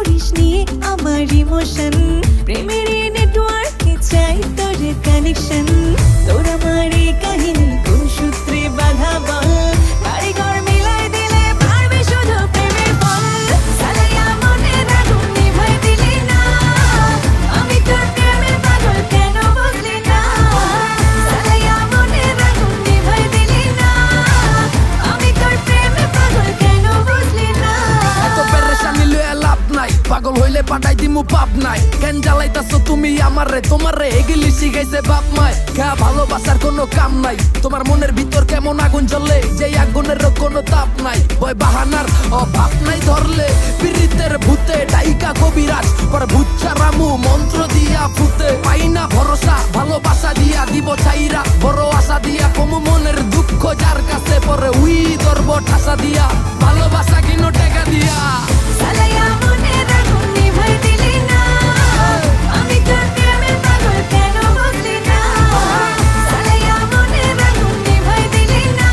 করিস নিয়ে আমার ইমোশন, প্রেমের নেটওয়ার্কে চাই তোর কানেকশন। তোর আমার এই কাহিনী কোন সূত্রে বাধা বল, কারিগর মিলাই দিলে পারবে শুধু প্রেমের ফল। সালাইয়া মনের আগুন নিভাই দিলি না, আমি তোর প্রেমের পাগল কেন বুঝলি না। সালাইয়া মনের আগুন নিভাই দিলি না, আমি তোর প্রেমের পাগল কেন বুঝলি না। এত পেরেশানি লইয়া লাভ নাই, পাগল হইলে পাঠাই দিমু পাপ নাই। কেন জ্বালাইতাছো তুমি আমারে, তোমারে এগুলি শিখাইছে বাপ মায়। খা ভালোবাসার কোনো কাম নাই, তোমার মনের ভিতর কেমন আগুন জ্বলে, যে আগুনের কোনো তাপ নাই। ভয় বাহানার অভাব নাই, ধরলে পীড়িতের ভূতে ডাইকা কবিরাজ পর ভূত চারামু মন্ত্র দিয়া ফুতে। পাই না ভরসা ভালোবাসা দিয়া দিব ছাইরা, বড় আশা দিয়া কমু মনের দুঃখ যার কাছে পরে উই ধরব ঠাসা দিয়া, ভালোবাসা কিনো টাকা দিয়া। সালাইয়া মনের আগুন নিভাই দিলি না, আমি তোর প্রেমের পাগল কেন বুঝলি না। সালাইয়া মনের আগুন নিভাই দিলি না,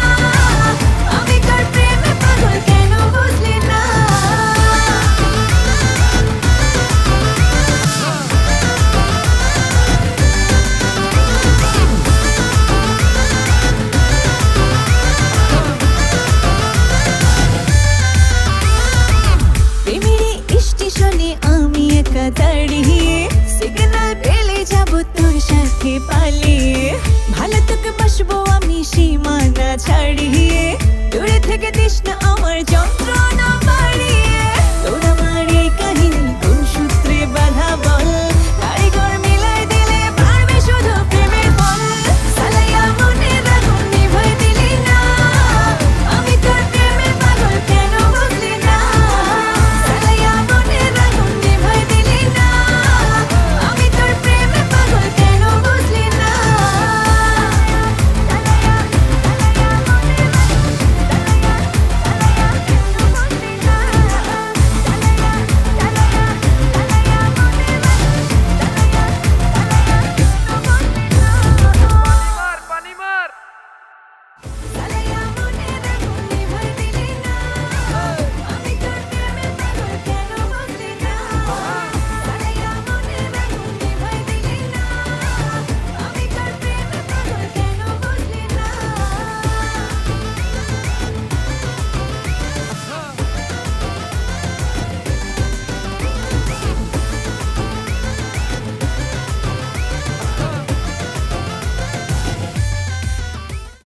আমি তোর প্রেমের পাগল কেন বুঝলি না। প্রেমের স্টেশনে আমি একা দাঁড়িয়ে, সিগন্যাল পেলে যাব তোর সাথে পালিয়ে। ভালো তোকে বাসবো আমি সীমানা ছাড়িয়ে, দূরে থেকে তৃষ্ণ